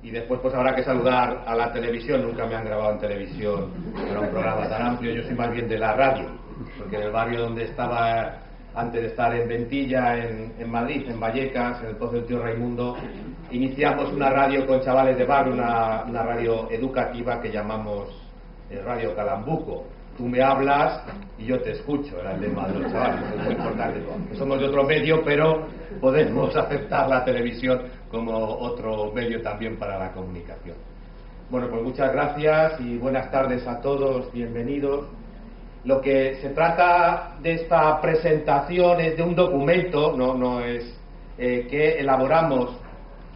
Y después pues habrá que saludar a la televisión. Nunca me han grabado en televisión para un programa tan amplio. Yo soy más bien de la radio, porque en el barrio donde estaba antes de estar en Ventilla, en Madrid, en Vallecas, en el Pozo del Tío Raimundo, iniciamos una radio con chavales de barrio, una radio educativa que llamamos Radio Calambuco. Tú me hablas y yo te escucho, era el lema de los chavales. Es muy importante. Somos de otro medio, pero podemos aceptar la televisión como otro medio también para la comunicación. Bueno, pues muchas gracias y buenas tardes a todos, bienvenidos. Lo que se trata de esta presentación es de un documento, no es que elaboramos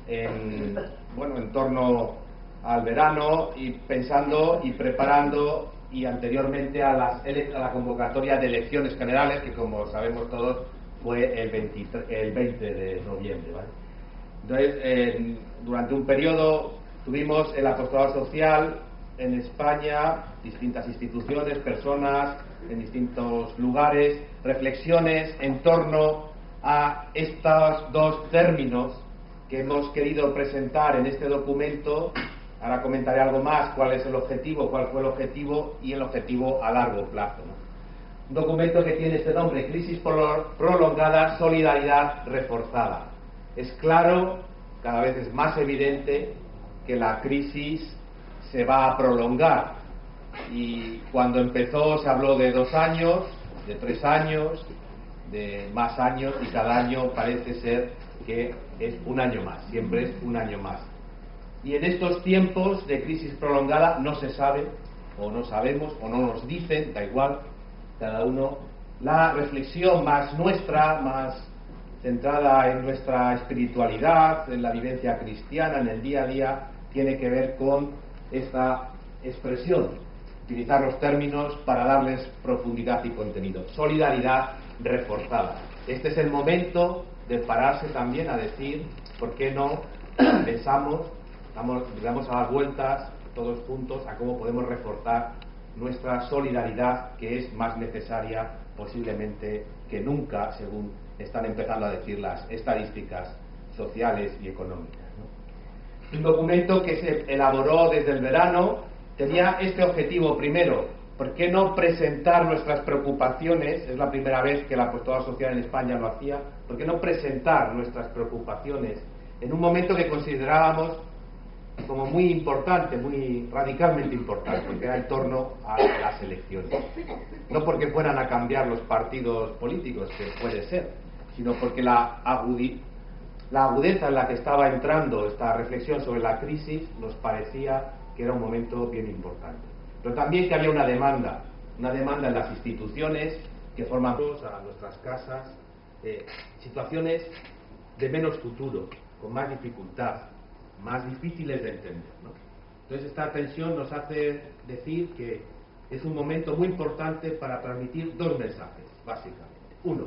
en torno al verano y pensando y preparando y anteriormente a la convocatoria de elecciones generales, que como sabemos todos fue el 20 de noviembre, ¿vale? Entonces, durante un periodo tuvimos el apostolado social en España, distintas instituciones, personas en distintos lugares, reflexiones en torno a estos dos términos que hemos querido presentar en este documento. Ahora comentaré algo más, cuál es el objetivo, cuál fue el objetivo y el objetivo a largo plazo, ¿no? Un documento que tiene este nombre: Crisis prolongada, solidaridad reforzada. Es claro, cada vez es más evidente que la crisis se va a prolongar. Y cuando empezó se habló de 2 años, de 3 años, de más años, y cada año parece ser que es un año más, siempre es un año más. Y en estos tiempos de crisis prolongada no se sabe, o no sabemos, o no nos dicen, da igual, cada uno, la reflexión más nuestra, más centrada en nuestra espiritualidad, en la vivencia cristiana, en el día a día, tiene que ver con esta expresión, utilizar los términos para darles profundidad y contenido. Solidaridad reforzada. Este es el momento de pararse también a decir, ¿por qué no pensamos, vamos a dar vueltas todos juntos a cómo podemos reforzar nuestra solidaridad, que es más necesaria posiblemente que nunca, según están empezando a decir las estadísticas sociales y económicas, ¿no? Un documento que se elaboró desde el verano tenía este objetivo primero. ¿Por qué no presentar nuestras preocupaciones? Es la primera vez que la apostolado social en España lo hacía. ¿Por qué no presentar nuestras preocupaciones en un momento que considerábamos como muy importante, muy radicalmente importante, que era en torno a las elecciones? No porque fueran a cambiar los partidos políticos, que puede ser, sino porque la agudeza en la que estaba entrando esta reflexión sobre la crisis nos parecía que era un momento bien importante. Pero también que había una demanda en las instituciones que forman a nuestras casas, situaciones de menos futuro, con más dificultad, más difíciles de entender, ¿no? Entonces esta tensión nos hace decir que es un momento muy importante para transmitir 2 mensajes, básicamente. 1,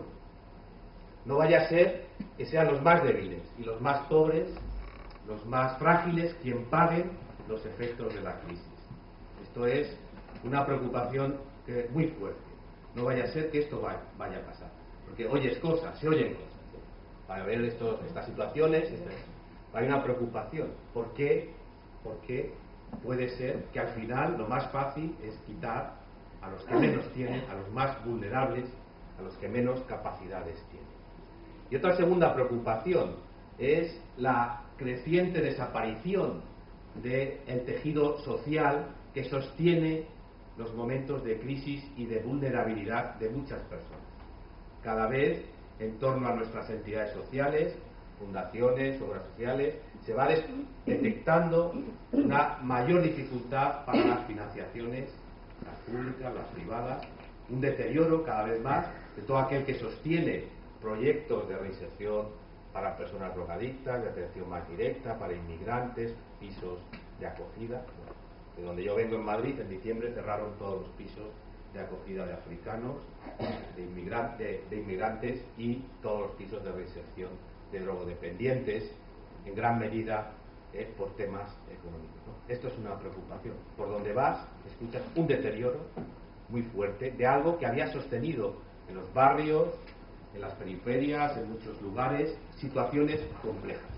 no vaya a ser que sean los más débiles y los más pobres, los más frágiles, quien paguen los efectos de la crisis. Esto es una preocupación muy fuerte. No vaya a ser que esto vaya a pasar, porque se oyen cosas, para ver estas situaciones. Hay una preocupación. ¿Por qué? Porque puede ser que al final lo más fácil es quitar a los que menos tienen, a los más vulnerables, a los que menos capacidades tienen. Y otra segunda preocupación es la creciente desaparición del tejido social que sostiene los momentos de crisis y de vulnerabilidad de muchas personas. Cada vez, en torno a nuestras entidades sociales, fundaciones, obras sociales, se va detectando una mayor dificultad para las financiaciones, las públicas, las privadas, un deterioro cada vez más de todo aquel que sostiene proyectos de reinserción para personas drogadictas, de atención más directa, para inmigrantes, pisos de acogida. De donde yo vengo, en Madrid, en diciembre cerraron todos los pisos de acogida de africanos, de inmigrantes, y todos los pisos de reinserción de drogodependientes, en gran medida por temas económicos, ¿no? Esto es una preocupación. Por donde vas, escuchas un deterioro muy fuerte de algo que había sostenido en los barrios, en las periferias, en muchos lugares, situaciones complejas,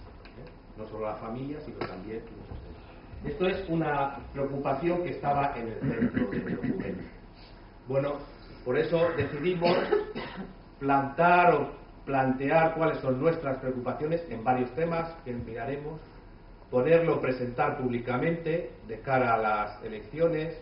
no solo la familia, sino también muchos temas. Esto es una preocupación que estaba en el centro del documento. Bueno, por eso decidimos plantear cuáles son nuestras preocupaciones en varios temas que miraremos, poderlo presentar públicamente de cara a las elecciones,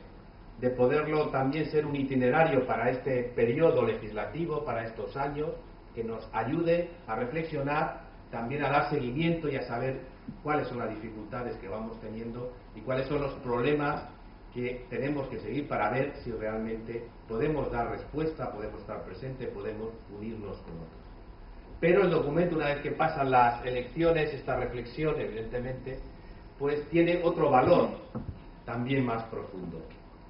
de poderlo también ser un itinerario para este periodo legislativo, para estos años, que nos ayude a reflexionar, también a dar seguimiento y a saber cuáles son las dificultades que vamos teniendo y cuáles son los problemas que tenemos que seguir para ver si realmente podemos dar respuesta, podemos estar presentes, podemos unirnos con otros. Pero el documento, una vez que pasan las elecciones, esta reflexión, evidentemente, pues tiene otro valor también más profundo.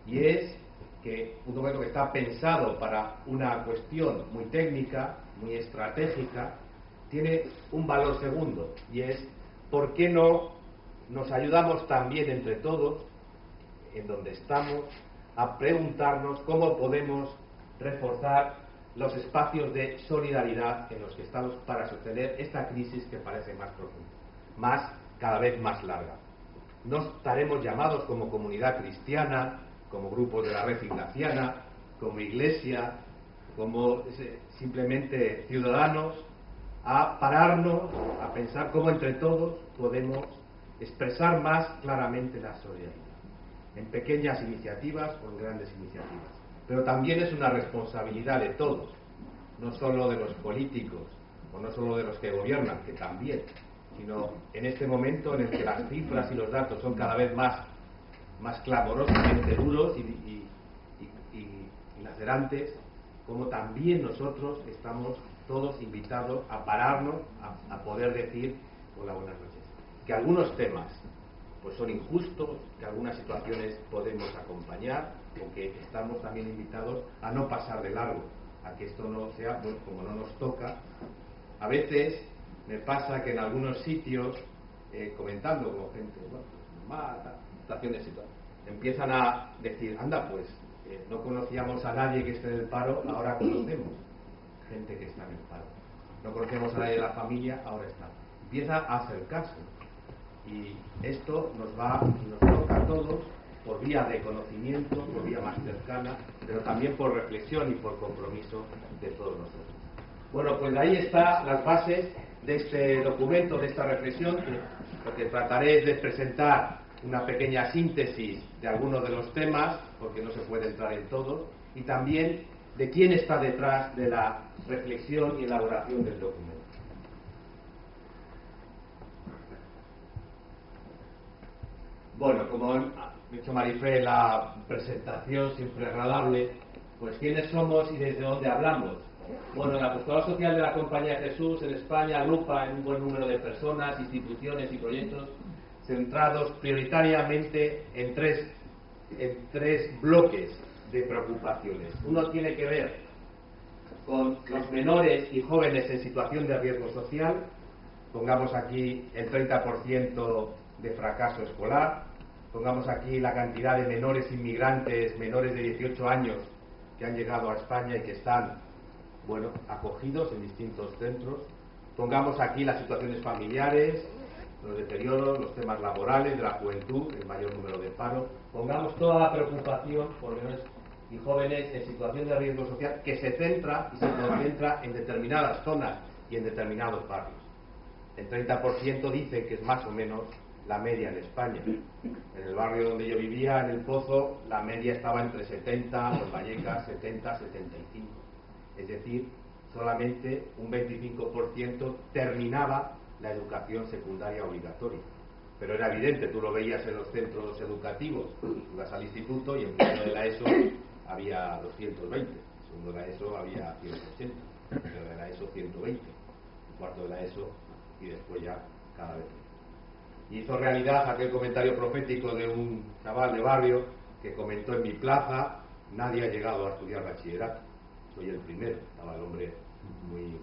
Y es que un documento que está pensado para una cuestión muy técnica, muy estratégica, tiene un valor segundo, y es ¿por qué no nos ayudamos también entre todos, en donde estamos, a preguntarnos cómo podemos reforzar los espacios de solidaridad en los que estamos para sostener esta crisis que parece más profunda, cada vez más larga? No estaremos llamados como comunidad cristiana, como grupos de la red ignaciana, como iglesia, como simplemente ciudadanos, a pararnos, a pensar cómo entre todos podemos expresar más claramente la solidaridad, en pequeñas iniciativas o en grandes iniciativas. Pero también es una responsabilidad de todos, no solo de los políticos o no solo de los que gobiernan, que también, sino en este momento en el que las cifras y los datos son cada vez más clamorosamente duros y lacerantes, como también nosotros estamos todos invitados a pararnos, a poder decir, hola, buenas noches, que algunos temas pues son injustos, que algunas situaciones podemos acompañar, o que estamos también invitados a no pasar de largo, a que esto no sea, pues, como no nos toca. A veces me pasa que en algunos sitios, comentando con gente, bueno, normal, situaciones, empiezan a decir, anda, pues, no conocíamos a nadie que esté en el paro, ahora conocemos gente que está en el paro. No conocemos a nadie de la familia, ahora está. Empieza a acercarse. Y esto nos toca a todos por vía de conocimiento, por vía más cercana, pero también por reflexión y por compromiso de todos nosotros. Bueno, pues ahí están las bases de este documento, de esta reflexión, que lo que trataré es de presentar una pequeña síntesis de algunos de los temas, porque no se puede entrar en todos, y también de quién está detrás de la reflexión y elaboración del documento. Bueno, como ha dicho Marifé, la presentación siempre agradable, pues quiénes somos y desde dónde hablamos. Bueno, el apostolado social de la Compañía de Jesús en España agrupa en un buen número de personas, instituciones y proyectos centrados prioritariamente en tres bloques de preocupaciones. Uno tiene que ver con los menores y jóvenes en situación de riesgo social. Pongamos aquí el 30% de fracaso escolar, pongamos aquí la cantidad de menores inmigrantes, menores de 18 años que han llegado a España y que están, bueno, acogidos en distintos centros, pongamos aquí las situaciones familiares, los deterioros, los temas laborales de la juventud, el mayor número de paro, pongamos toda la preocupación por menores y jóvenes en situación de riesgo social que se centra y se concentra en determinadas zonas y en determinados barrios. El 30% dicen que es más o menos la media en España. En el barrio donde yo vivía, en El Pozo, la media estaba entre 70, en Vallecas 70, 75. Es decir, solamente un 25% terminaba la educación secundaria obligatoria. Pero era evidente, tú lo veías en los centros educativos, ibas al instituto y en primero de la ESO había 220, en segundo de la ESO había 180, en tercero de la ESO 120, en cuarto de la ESO y después ya cada vez menos. Y hizo realidad aquel comentario profético de un chaval de barrio que comentó en mi plaza: nadie ha llegado a estudiar bachillerato, soy el primero. Estaba el hombre muy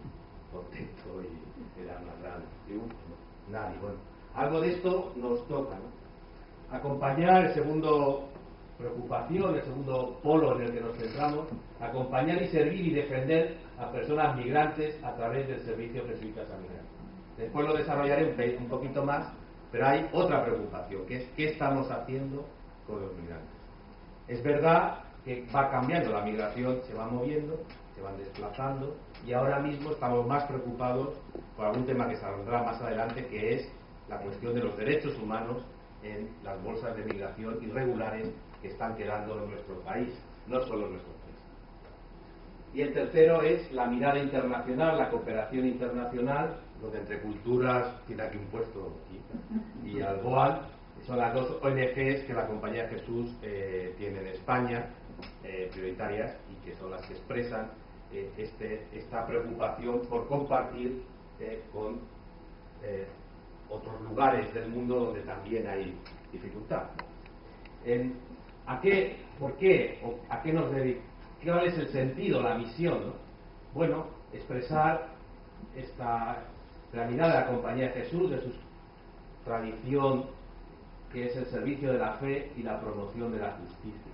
contento y era una gran triunfo, ¿no? Nadie. Bueno, algo de esto nos toca, ¿no? Acompañar, el segundo preocupación, el segundo polo en el que nos centramos, acompañar y servir y defender a personas migrantes a través del servicio jesuita a migrantes. Después lo desarrollaré un poquito más, Pero hay otra preocupación, que es qué estamos haciendo con los migrantes. Es verdad que va cambiando la migración, se va moviendo, se van desplazando, y ahora mismo estamos más preocupados por algún tema que saldrá más adelante, que es la cuestión de los derechos humanos en las bolsas de migración irregulares que están quedando en nuestro país, no solo en nuestro país. Y el tercero es la mirada internacional, la cooperación internacional, donde Entre Culturas tiene aquí un puesto, y Alboal, son las dos ONGs que la Compañía de Jesús tiene en España, prioritarias, y que son las que expresan esta preocupación por compartir con otros lugares del mundo donde también hay dificultad. ¿Por qué? ¿A qué nos dedicamos? ¿Cuál es el sentido, la misión, ¿no? Bueno, expresar la mirada de la Compañía de Jesús, de su tradición, que es el servicio de la fe y la promoción de la justicia.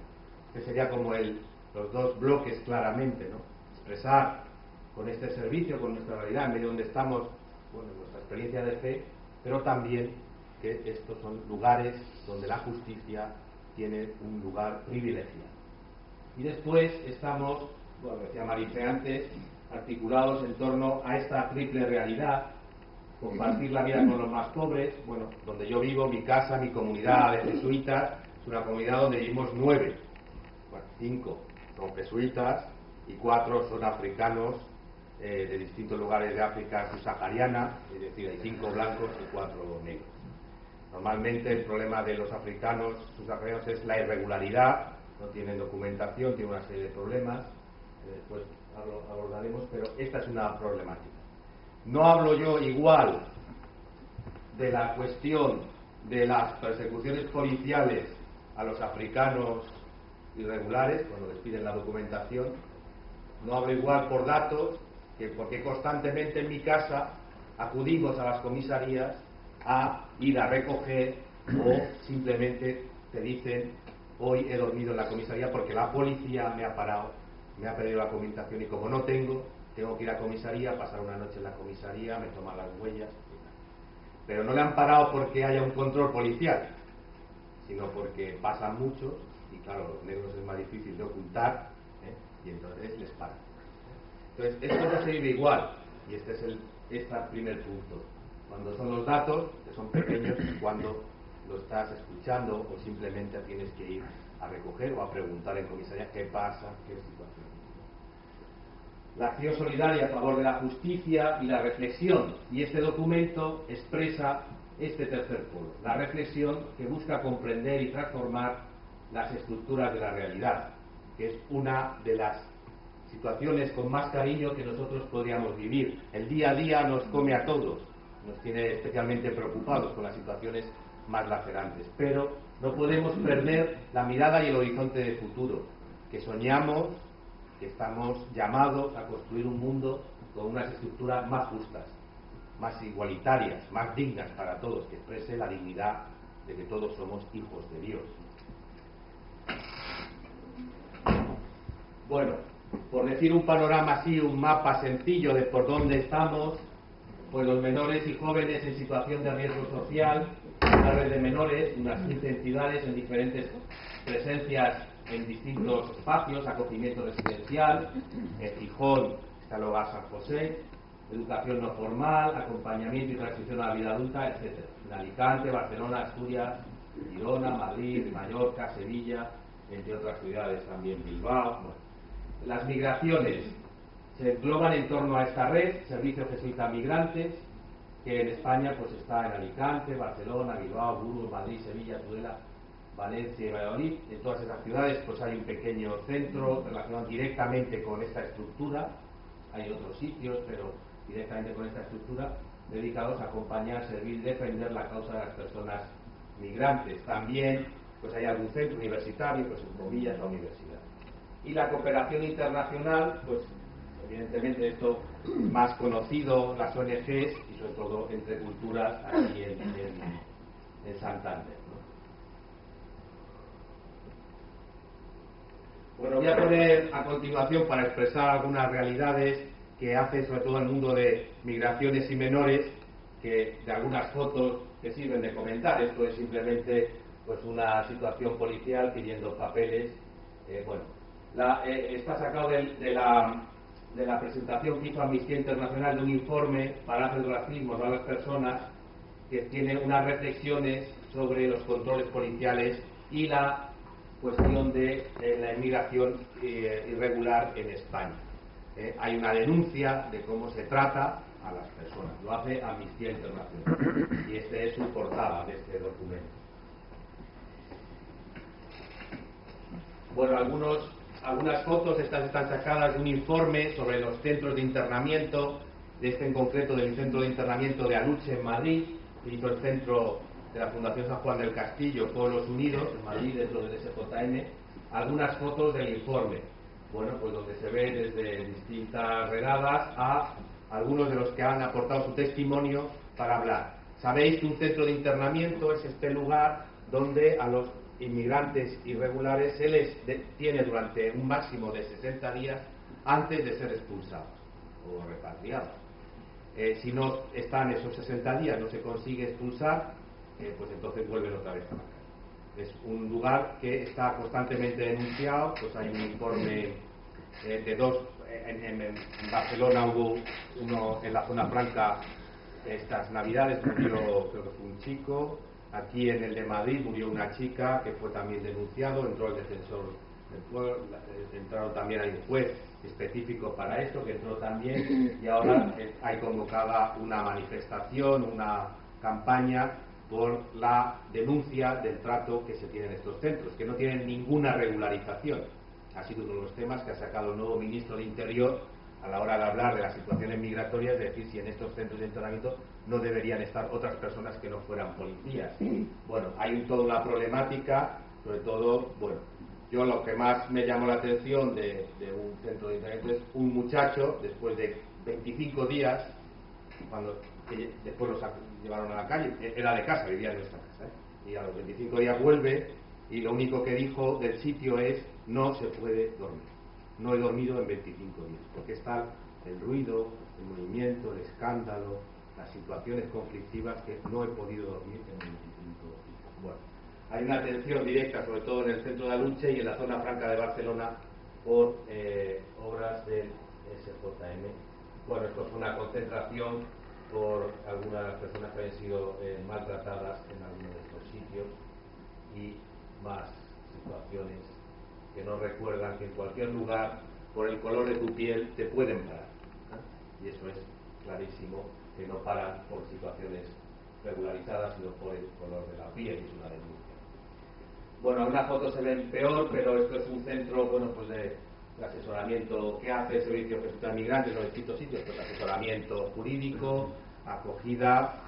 Que sería como los dos bloques claramente, ¿no? Expresar con este servicio, con nuestra realidad, en medio donde estamos, bueno, nuestra experiencia de fe, pero también que estos son lugares donde la justicia tiene un lugar privilegiado. Y después estamos, bueno, decía Marife antes, articulados en torno a esta triple realidad: compartir la vida con los más pobres. Bueno, donde yo vivo, mi casa, mi comunidad de jesuitas, es una comunidad donde vivimos 9. Bueno, 5 son jesuitas y 4 son africanos de distintos lugares de África subsahariana, es decir, hay 5 blancos y 4 negros. Normalmente el problema de los africanos subsaharianos es la irregularidad, no tienen documentación, tienen una serie de problemas, después abordaremos, pero esta es una problemática. No hablo yo igual de la cuestión de las persecuciones policiales a los africanos irregulares, cuando les piden la documentación, no hablo igual por datos, que porque constantemente en mi casa acudimos a las comisarías a ir a recoger, o simplemente te dicen: hoy he dormido en la comisaría porque la policía me ha parado, me ha pedido la documentación, y como no tengo que ir a comisaría, pasar una noche en la comisaría, me toman las huellas, pero no le han parado porque haya un control policial, sino porque pasan muchos y claro, los negros es más difícil de ocultar, y entonces les paran. Entonces esto no se vive igual, y este es el primer punto. Cuando son los datos, que son pequeños, cuando lo estás escuchando o simplemente tienes que ir a recoger o a preguntar en comisaría qué pasa, qué situación. La acción solidaria a favor de la justicia y la reflexión, y este documento expresa este tercer polo, la reflexión que busca comprender y transformar las estructuras de la realidad, que es una de las situaciones con más cariño que nosotros podríamos vivir. El día a día nos come a todos, nos tiene especialmente preocupados con las situaciones más lacerantes, pero no podemos perder la mirada y el horizonte de futuro, que soñamos, que estamos llamados a construir un mundo con unas estructuras más justas, más igualitarias, más dignas para todos, que exprese la dignidad de que todos somos hijos de Dios. Bueno, por decir un panorama así, un mapa sencillo de por dónde estamos, pues los menores y jóvenes en situación de riesgo social, una red de menores, unas 15 entidades en diferentes presencias en distintos espacios: acogimiento residencial, en Gijón está el Hogar San José, educación no formal, acompañamiento y transición a la vida adulta, etc. En Alicante, Barcelona, Asturias, Girona, Madrid, Mallorca, Sevilla, entre otras ciudades, también Bilbao. Bueno, las migraciones se engloban en torno a esta red: Servicio Jesuita Migrantes, que en España pues está en Alicante, Barcelona, Bilbao, Burgos, Madrid, Sevilla, Tudela, Valencia y Valladolid. En todas esas ciudades pues hay un pequeño centro relacionado directamente con esta estructura. Hay otros sitios, pero directamente con esta estructura, dedicados a acompañar, servir, defender la causa de las personas migrantes. También pues hay algún centro universitario, pues en comillas la universidad. Y la cooperación internacional, pues evidentemente esto más conocido, las ONGs y sobre todo Entre Culturas aquí en Santander, ¿no? Bueno, voy a poner a continuación, para expresar algunas realidades que hace sobre todo el mundo de migraciones y menores, que de algunas fotos que sirven de comentar. Esto es simplemente pues una situación policial pidiendo papeles. Bueno, está sacado de la presentación que hizo Amnistía Internacional de un informe para hacer racismo a las personas, que tiene unas reflexiones sobre los controles policiales y la cuestión de la inmigración irregular en España. Hay una denuncia de cómo se trata a las personas, lo hace Amnistía Internacional, y este es su portada de este documento. Bueno, algunas fotos, estas están sacadas de un informe sobre los centros de internamiento, de este en concreto del centro de internamiento de Aluche en Madrid, que hizo el centro de la Fundación San Juan del Castillo, Pueblos Unidos, en Madrid, dentro del SJM. Algunas fotos del informe, bueno, pues donde se ve desde distintas redadas a algunos de los que han aportado su testimonio para hablar. Sabéis que un centro de internamiento es este lugar donde a los inmigrantes irregulares se les detiene durante un máximo de 60 días antes de ser expulsados o repatriados. Si no están esos 60 días, no se consigue expulsar, pues entonces vuelven otra vez a la calle. Es un lugar que está constantemente denunciado. Pues hay un informe de dos, en Barcelona hubo uno en la zona franca estas navidades, murió, creo que fue un chico. Aquí en el de Madrid murió una chica que fue también denunciado, entró el defensor del pueblo, entraron también, hay un juez específico para esto que entró también, y ahora hay convocada una manifestación, una campaña por la denuncia del trato que se tiene en estos centros, que no tienen ninguna regularización. Ha sido uno de los temas que ha sacado el nuevo ministro de Interior a la hora de hablar de las situaciones migratorias, es decir, si en estos centros de internamiento no deberían estar otras personas que no fueran policías. Bueno, hay toda una problemática, sobre todo, bueno, yo lo que más me llamó la atención de un centro de internamiento es un muchacho, después de 25 días, después los llevaron a la calle, era de casa, vivía en nuestra casa, y a los 25 días vuelve, y lo único que dijo del sitio es: no se puede dormir. No he dormido en 25 días, porque está el ruido, el movimiento, el escándalo, las situaciones conflictivas, que no he podido dormir en 25 días. Bueno, hay una atención directa, sobre todo en el centro de Aluche y en la zona franca de Barcelona, por obras del SJM. Bueno, esto es una concentración por algunas de las personas que habían sido maltratadas en algunos de estos sitios, y más situaciones que nos recuerdan que en cualquier lugar, por el color de tu piel, te pueden parar, ¿eh? Y eso es clarísimo, que no paran por situaciones regularizadas, sino por el color de la piel, y es una denuncia. Bueno, algunas fotos se ven peor, pero esto es un centro, bueno, pues de asesoramiento que hace el Servicio de Migrantes en los distintos sitios, pues asesoramiento jurídico, acogida,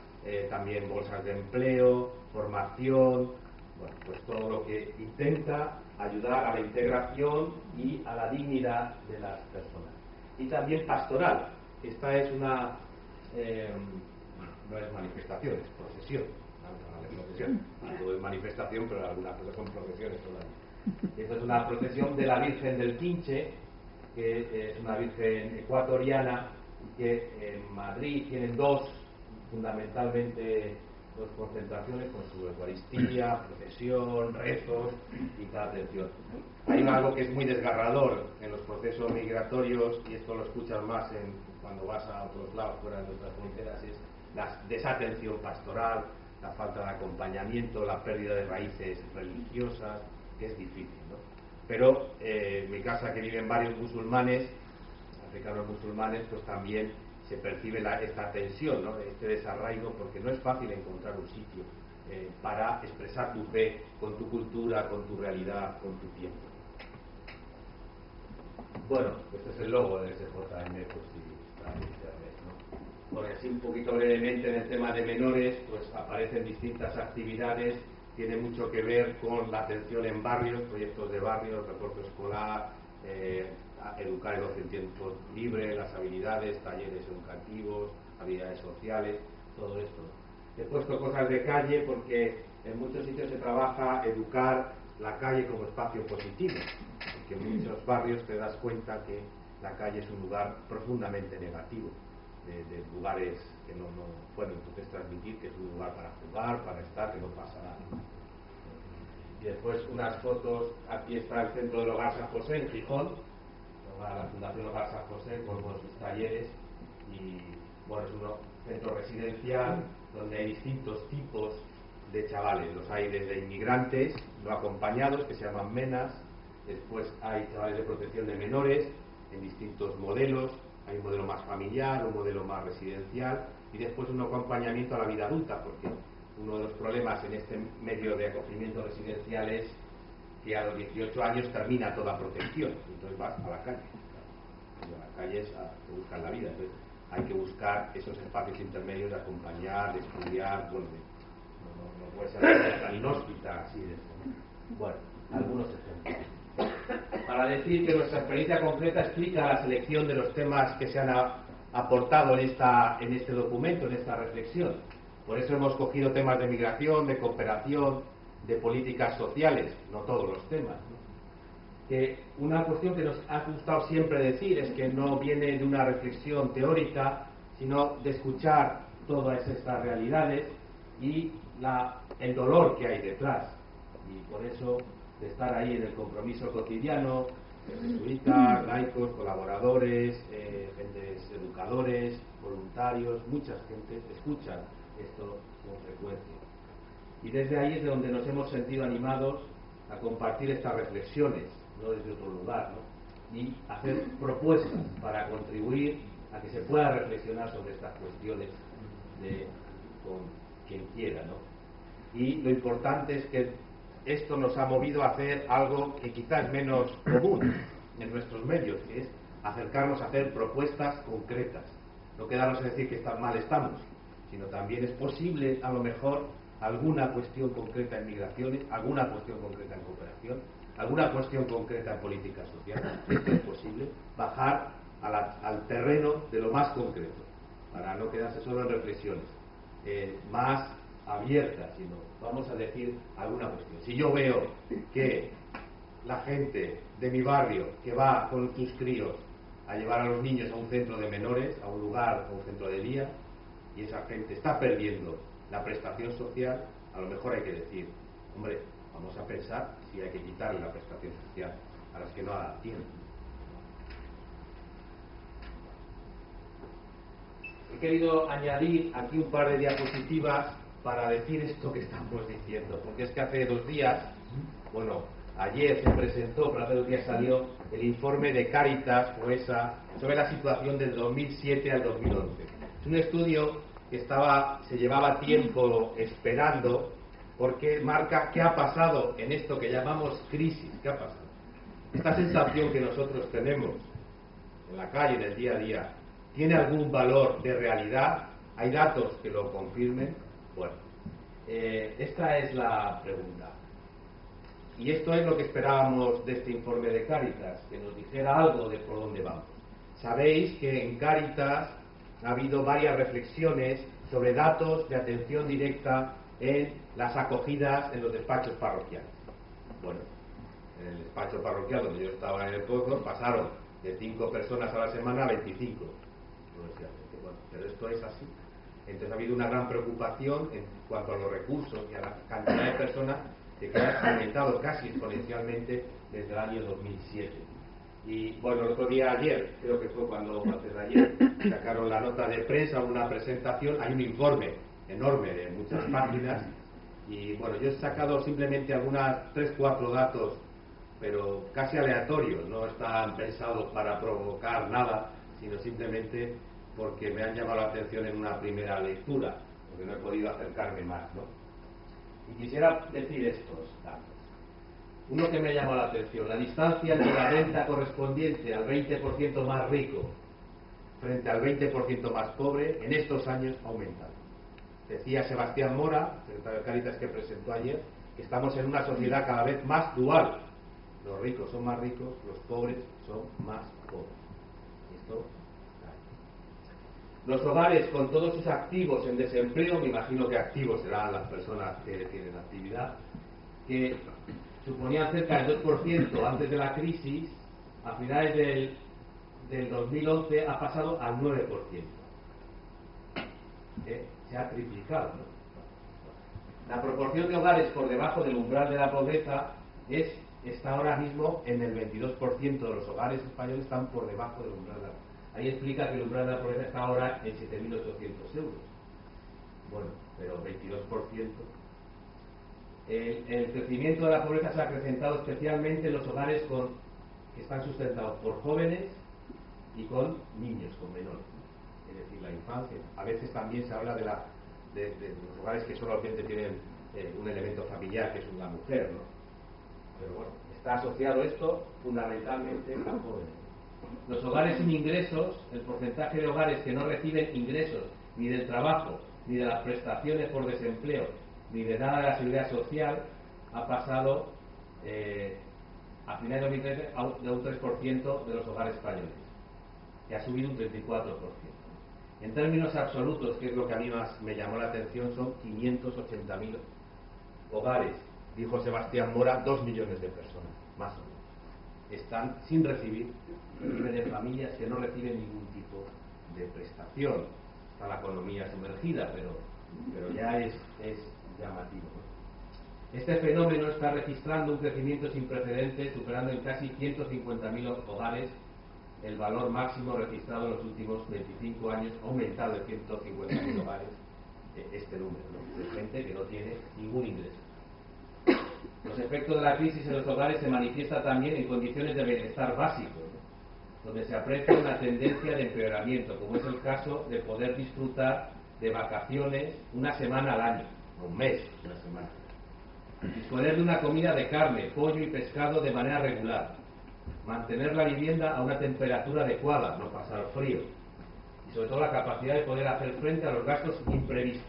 también bolsas de empleo, formación, bueno, pues todo lo que intenta ayudar a la integración y a la dignidad de las personas. Y también pastoral. Esta es una, no es manifestación, es procesión. Todo es manifestación, pero algunas cosas son procesiones todavía. Esta es una procesión de la Virgen del Pinche, que es una virgen ecuatoriana, que en Madrid tienen fundamentalmente dos concentraciones, con su Eucaristía, procesión, rezos y tal atención. Hay algo que es muy desgarrador en los procesos migratorios, y esto lo escuchas más cuando vas a otros lados fuera de nuestras fronteras, es la desatención pastoral, la falta de acompañamiento, la pérdida de raíces religiosas, que es difícil, ¿no? Pero en mi casa, que viven varios musulmanes, africanos musulmanes, pues también se percibe esta tensión, ¿no? Este desarraigo, porque no es fácil encontrar un sitio para expresar tu fe con tu cultura, con tu realidad, con tu tiempo. Bueno, este es el logo del SJM, pues sí, está en internet, ¿no? Bueno, así un poquito brevemente en el tema de menores, pues aparecen distintas actividades, tiene mucho que ver con la atención en barrios, proyectos de barrios, refuerzo escolar, educar en los tiempos libres, las habilidades, talleres educativos, habilidades sociales, todo esto. He puesto cosas de calle porque en muchos sitios se trabaja educar la calle como espacio positivo, porque en muchos barrios te das cuenta que la calle es un lugar profundamente negativo, de lugares que no bueno, entonces transmitir que es un lugar para jugar, para estar, que no pasa nada. Y después unas fotos, aquí está el centro del Hogar San José en Gijón, la Fundación Hogar San José con sus talleres, y bueno, es un centro residencial donde hay distintos tipos de chavales. Los hay desde inmigrantes no acompañados, que se llaman MENAS, después hay chavales de protección de menores en distintos modelos, hay un modelo más familiar, un modelo más residencial, y después un acompañamiento a la vida adulta, porque uno de los problemas en este medio de acogimiento residencial es que a los 18 años termina toda protección, entonces vas a la calle. Y a la calle es a buscar la vida, entonces hay que buscar esos espacios intermedios de acompañar, de estudiar, bueno, no puede ser tan inhóspita así de esto. Bueno, algunos ejemplos. Para decir que nuestra experiencia concreta explica la selección de los temas que se han aportado en este documento, en esta reflexión. Por eso hemos cogido temas de migración, de cooperación, de políticas sociales, no todos los temas, ¿no? Que una cuestión que nos ha gustado siempre decir es que no viene de una reflexión teórica, sino de escuchar todas estas realidades y el dolor que hay detrás. Y por eso de estar ahí en el compromiso cotidiano, jesuitas, laicos, colaboradores, gentes educadores, voluntarios, muchas gentes escuchan esto con frecuencia. Y desde ahí es de donde nos hemos sentido animados a compartir estas reflexiones, no desde otro lugar, ¿no? Y hacer propuestas para contribuir a que se pueda reflexionar sobre estas cuestiones con quien quiera, ¿no? Y lo importante es que esto nos ha movido a hacer algo que quizás es menos común en nuestros medios, que es acercarnos a hacer propuestas concretas, no quedarnos a decir que tan mal estamos, sino también es posible a lo mejor alguna cuestión concreta en migraciones, alguna cuestión concreta en cooperación, alguna cuestión concreta en políticas sociales. Esto es posible, bajar al terreno de lo más concreto, para no quedarse solo en reflexiones más abiertas, sino vamos a decir alguna cuestión. Si yo veo que la gente de mi barrio que va con sus críos a llevar a los niños a un centro de menores, a un lugar, a un centro de día, y esa gente está perdiendo la prestación social, a lo mejor hay que decir, hombre, vamos a pensar si hay que quitarle la prestación social a las que no la tienen. He querido añadir aquí un par de diapositivas para decir esto que estamos diciendo, porque es que hace 2 días, bueno, ayer se presentó, pero hace 2 días salió el informe de Cáritas, FOESA, sobre la situación del 2007 al 2011. Es un estudio que se llevaba tiempo esperando, porque marca qué ha pasado en esto que llamamos crisis. ¿Qué ha pasado? Esta sensación que nosotros tenemos en la calle, en el día a día, ¿tiene algún valor de realidad? ¿Hay datos que lo confirmen? Bueno, esta es la pregunta. Y esto es lo que esperábamos de este informe de Cáritas, que nos dijera algo de por dónde vamos. Sabéis que en Cáritas ha habido varias reflexiones sobre datos de atención directa en las acogidas en los despachos parroquiales. Bueno, en el despacho parroquial donde yo estaba en el Pozo pasaron de 5 personas a la semana a 25. Bueno, pero esto es así. Entonces ha habido una gran preocupación en cuanto a los recursos y a la cantidad de personas que ha aumentado casi exponencialmente desde el año 2007. Y bueno, el otro día, ayer, creo que fue antes de ayer, sacaron la nota de prensa, una presentación, hay un informe enorme de muchas páginas, y bueno, yo he sacado simplemente algunas 3-4 datos, pero casi aleatorios, no están pensados para provocar nada, sino simplemente porque me han llamado la atención en una primera lectura, porque no he podido acercarme más, ¿no? Y quisiera decir estos datos. Uno que me llama la atención, la distancia entre la renta correspondiente al 20% más rico frente al 20% más pobre en estos años ha aumentado. Decía Sebastián Mora, secretario de Cáritas, que presentó ayer, que estamos en una sociedad cada vez más dual. Los ricos son más ricos, los pobres son más pobres. Esto. Los hogares con todos sus activos en desempleo, me imagino que activos serán las personas que tienen actividad, que suponían cerca del 2% antes de la crisis, a finales del 2011 ha pasado al 9%. se ha triplicado, ¿no? La proporción de hogares por debajo del umbral de la pobreza está ahora mismo en el 22% de los hogares españoles están por debajo del umbral de la pobreza. Ahí explica que el umbral de la pobreza está ahora en 7.800 euros. Bueno, pero 22%. El crecimiento de la pobreza se ha acrecentado especialmente en los hogares que están sustentados por jóvenes y con niños, con menores. Es decir, la infancia. A veces también se habla de los hogares que solamente tienen un elemento familiar, que es una mujer, ¿no? Pero bueno, está asociado esto fundamentalmente a jóvenes. Los hogares sin ingresos, el porcentaje de hogares que no reciben ingresos ni del trabajo, ni de las prestaciones por desempleo, ni de nada de la seguridad social, ha pasado a finales de 2013 de un 3% de los hogares españoles, que ha subido un 34%. En términos absolutos, que es lo que a mí más me llamó la atención, son 580.000 hogares, dijo Sebastián Mora, 2 millones de personas, más o menos, están sin recibir, de familias que no reciben ningún tipo de prestación. Está la economía sumergida, pero ya es llamativo, ¿no? Este fenómeno está registrando un crecimiento sin precedentes, superando en casi 150.000 hogares el valor máximo registrado en los últimos 25 años, ha aumentado de 150.000 hogares este número, ¿no? De gente que no tiene ningún ingreso. Los efectos de la crisis en los hogares se manifiestan también en condiciones de bienestar básico, ¿no? Donde se aprecia una tendencia de empeoramiento, como es el caso de poder disfrutar de vacaciones una semana al año, un mes, una semana. Disponer de una comida de carne, pollo y pescado de manera regular. Mantener la vivienda a una temperatura adecuada, no pasar frío. Y sobre todo la capacidad de poder hacer frente a los gastos imprevistos.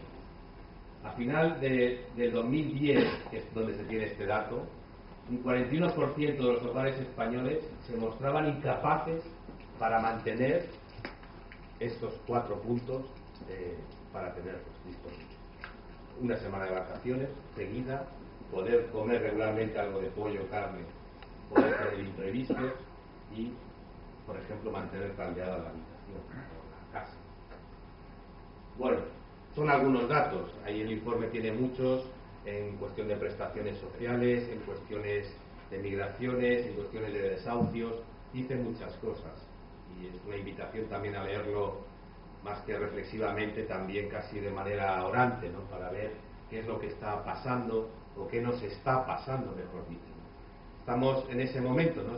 A final del 2010, que es donde se tiene este dato, un 41% de los hogares españoles se mostraban incapaces para mantener estos 4 puntos para tenerlos disponibles. Una semana de vacaciones seguida, poder comer regularmente algo de pollo, carne, poder tener imprevistos y, por ejemplo, mantener caldeada la habitación o la casa. Bueno, son algunos datos. Ahí el informe tiene muchos en cuestión de prestaciones sociales, en cuestiones de migraciones, en cuestiones de desahucios, dice muchas cosas. Y es una invitación también a leerlo más que reflexivamente, también casi de manera orante, ¿no? Para ver qué es lo que está pasando o qué nos está pasando, mejor dicho. Estamos en ese momento, ¿no?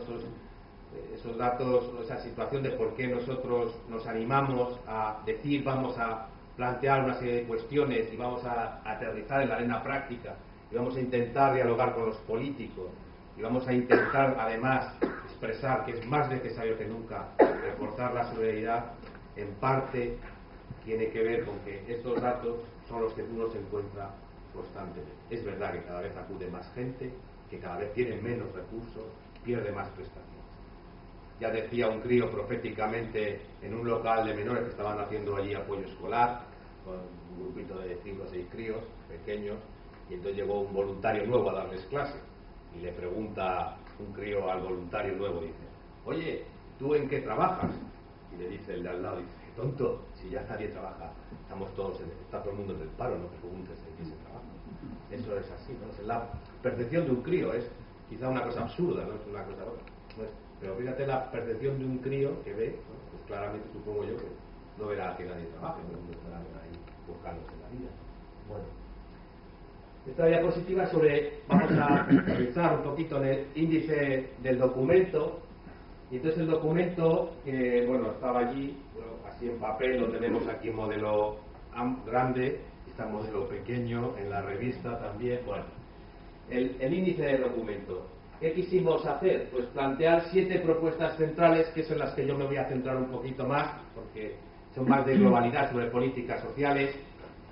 Esos datos, esa situación de por qué nosotros nos animamos a decir, vamos a plantear una serie de cuestiones y vamos a aterrizar en la arena práctica y vamos a intentar dialogar con los políticos y vamos a intentar además expresar que es más necesario que nunca reforzar la solidaridad, en parte tiene que ver con que estos datos son los que uno se encuentra constantemente. Es verdad que cada vez acude más gente, que cada vez tiene menos recursos, pierde más prestaciones. Ya decía un crío proféticamente en un local de menores que estaban haciendo allí apoyo escolar, con un grupito de 5 o 6 críos pequeños, y entonces llegó un voluntario nuevo a darles clase, y le pregunta un crío al voluntario nuevo, dice, oye, ¿tú en qué trabajas? Y le dice el de al lado, dice, tonto, si ya nadie trabaja, está todo el mundo en el paro, no te preguntes en qué se trabaja. Eso es así, ¿no? Es la percepción de un crío, es quizá una cosa absurda, ¿no? Es una cosa, no es, pero fíjate la percepción de un crío que ve, ¿no? Pues claramente supongo yo que no verá que nadie trabaje, no estará ahí buscándose la vida. Bueno, esta diapositiva vamos a revisar un poquito en el índice del documento. Y entonces el documento, bueno, estaba allí, bueno, así en papel, lo tenemos aquí en modelo grande, está en modelo pequeño, en la revista también. Bueno, el índice del documento. ¿Qué quisimos hacer? Pues plantear 7 propuestas centrales, que son las que yo me voy a centrar un poquito más, porque son más de globalidad sobre políticas sociales,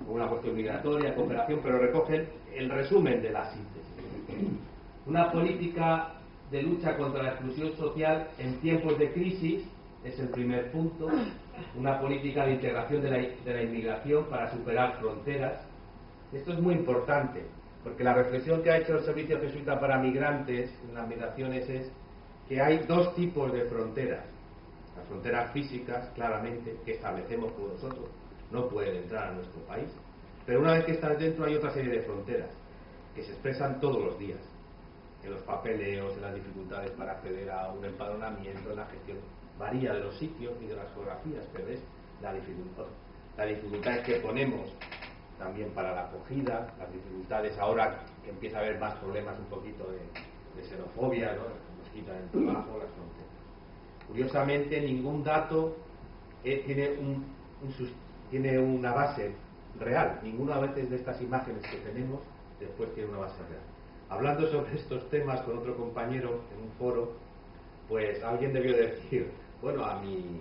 una cuestión migratoria, cooperación, pero recogen el resumen de la síntesis. Una política de lucha contra la exclusión social en tiempos de crisis es el primer punto. Una política de integración de la inmigración para superar fronteras. Esto es muy importante, porque la reflexión que ha hecho el Servicio Jesuita para Migrantes en las migraciones es que hay 2 tipos de fronteras. Las fronteras físicas, claramente, que establecemos con nosotros, no pueden entrar a nuestro país. Pero una vez que estás dentro hay otra serie de fronteras que se expresan todos los días, en los papeleos, en las dificultades para acceder a un empadronamiento, en la gestión. Varía de los sitios y de las geografías, pero es la dificultad. Las dificultades que ponemos también para la acogida, las dificultades ahora que empieza a haber más problemas un poquito de xenofobia, ¿no? Nos quitan el trabajo, las fronteras. Curiosamente, ningún dato tiene una base real. Ninguna veces de estas imágenes que tenemos después tiene una base real. Hablando sobre estos temas con otro compañero en un foro, pues alguien debió decir, bueno, a mi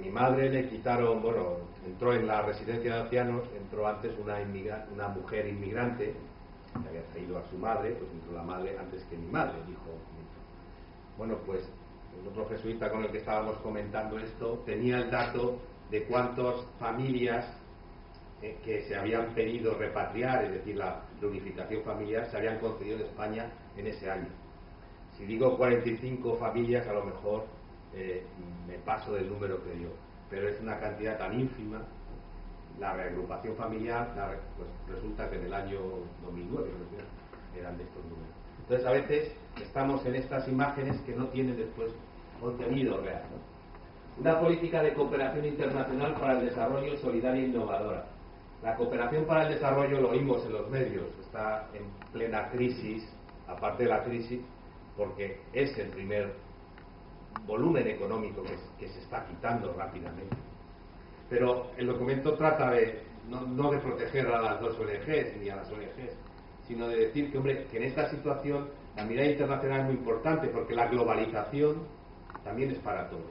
madre le quitaron, bueno, entró en la residencia de ancianos, entró antes una mujer inmigrante que había traído a su madre, pues entró la madre antes que mi madre, dijo. Bueno, pues el otro jesuita con el que estábamos comentando esto tenía el dato de cuántas familias que se habían pedido repatriar, es decir, la reunificación familiar, se habían concedido en España en ese año. Si digo 45 familias, a lo mejor me paso del número que dio, pero es una cantidad tan ínfima. La reagrupación familiar, pues resulta que en el año 2009 eran de estos números. Entonces, a veces estamos en estas imágenes que no tienen después contenido real, ¿no? Una política de cooperación internacional para el desarrollo solidaria e innovadora. La cooperación para el desarrollo, lo oímos en los medios, está en plena crisis, aparte de la crisis, porque es el primer volumen económico que se está quitando rápidamente. Pero el documento trata de no de proteger a las dos ONGs ni a las ONGs, sino de decir que, hombre, que en esta situación la mirada internacional es muy importante, porque la globalización también es para todos,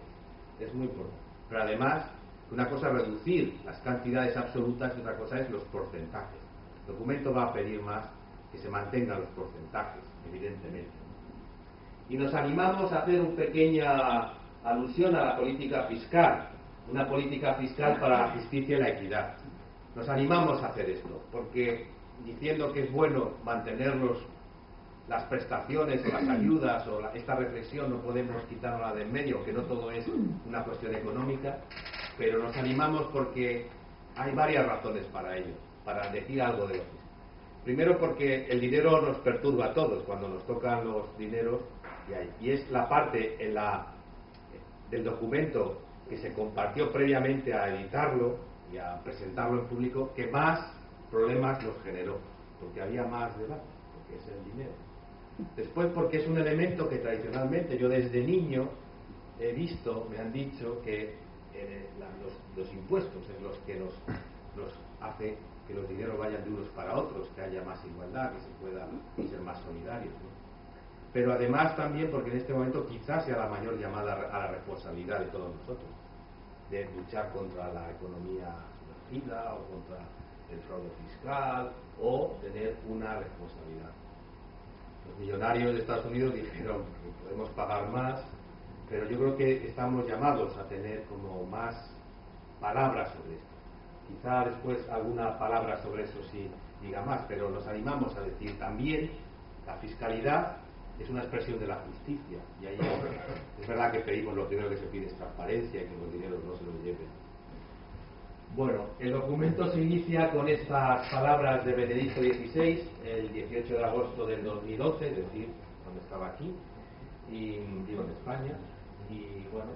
es muy importante. Pero además, una cosa es reducir las cantidades absolutas y otra cosa es los porcentajes. El documento va a pedir más que se mantengan los porcentajes, evidentemente. Y nos animamos a hacer una pequeña alusión a la política fiscal, una política fiscal para la justicia y la equidad. Nos animamos a hacer esto, porque diciendo que es bueno mantener las prestaciones o las ayudas o esta reflexión no podemos quitarla de en medio, que no todo es una cuestión económica, pero nos animamos porque hay varias razones para ello, para decir algo de lo fiscal. Primero, porque el dinero nos perturba a todos cuando nos tocan los dineros, y es la parte del documento que se compartió previamente a editarlo y a presentarlo en público que más problemas nos generó, porque había más debate, porque es el dinero. Después, porque es un elemento que tradicionalmente yo desde niño he visto, me han dicho que los impuestos en los que nos hace que los dineros vayan de unos para otros, que haya más igualdad, que se pueda ser más solidarios, ¿no? Pero además también porque en este momento quizás sea la mayor llamada a la responsabilidad de todos nosotros, de luchar contra la economía sumergida o contra el fraude fiscal o tener una responsabilidad. Los millonarios de Estados Unidos dijeron que podemos pagar más, pero yo creo que estamos llamados a tener como más palabras sobre esto. Quizá después alguna palabra sobre eso sí diga más, pero nos animamos a decir también la fiscalidad es una expresión de la justicia, y ahí es verdad que pedimos, lo primero que se pide es transparencia y que los dineros no se los lleven. Bueno, el documento se inicia con estas palabras de Benedicto XVI, el 18 de agosto del 2012, es decir, cuando estaba aquí, y vivo en España, y bueno,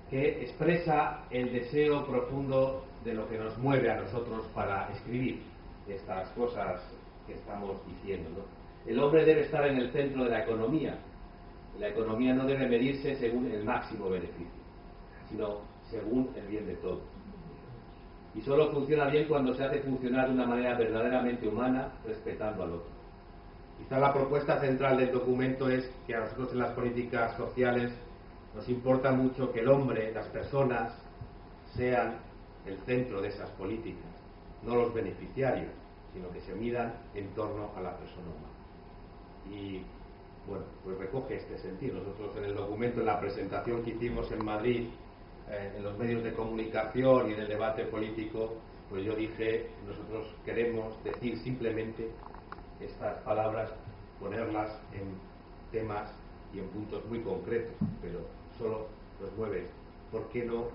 que expresa el deseo profundo de lo que nos mueve a nosotros para escribir estas cosas que estamos diciendo, ¿no? El hombre debe estar en el centro de la economía. La economía no debe medirse según el máximo beneficio, sino según el bien de todos. Y solo funciona bien cuando se hace funcionar de una manera verdaderamente humana, respetando al otro. Quizá la propuesta central del documento es que a nosotros en las políticas sociales nos importa mucho que el hombre, las personas, sean el centro de esas políticas, no los beneficiarios, sino que se midan en torno a la persona humana. Y bueno, pues recoge este sentido. Nosotros en el documento, en la presentación que hicimos en Madrid, en los medios de comunicación y en el debate político, pues yo dije, nosotros queremos decir simplemente estas palabras, ponerlas en temas y en puntos muy concretos, pero solo nos mueve. ¿Por qué no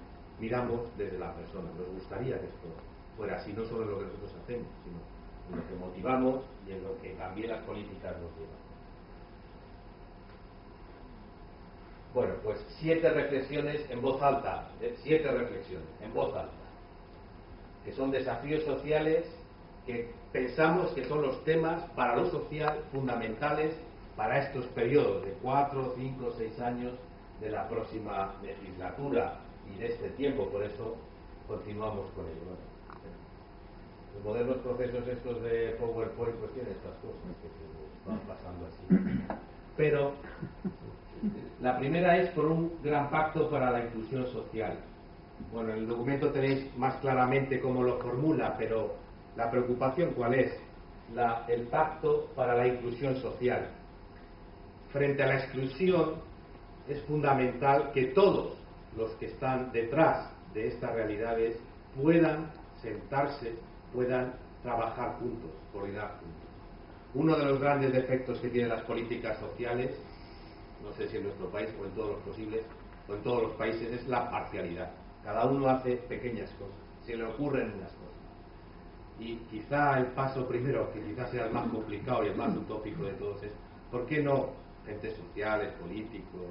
miramos desde la persona. Nos gustaría que esto fuera así, no solo en lo que nosotros hacemos, sino en lo que motivamos y en lo que también las políticas nos llevan. Bueno, pues 7 reflexiones en voz alta, 7 reflexiones en voz alta, que son desafíos sociales que pensamos que son los temas para lo social fundamentales para estos periodos de 4, 5, 6 años de la próxima legislatura y de este tiempo, por eso continuamos con ello. Los modernos procesos estos de PowerPoint pues tienen estas cosas que se van pasando así. Pero la primera es por un gran pacto para la inclusión social. Bueno, en el documento tenéis más claramente cómo lo formula, pero la preocupación ¿cuál es? El pacto para la inclusión social. Frente a la exclusión es fundamental que todos los que están detrás de estas realidades puedan sentarse, puedan trabajar juntos, coordinar juntos. Uno de los grandes defectos que tienen las políticas sociales, no sé si en nuestro país o en todos los posibles, o en todos los países, es la parcialidad. Cada uno hace pequeñas cosas, se le ocurren unas cosas. Y quizá el paso primero, que quizás sea el más complicado y el más utópico de todos, es ¿por qué no entes sociales, políticos,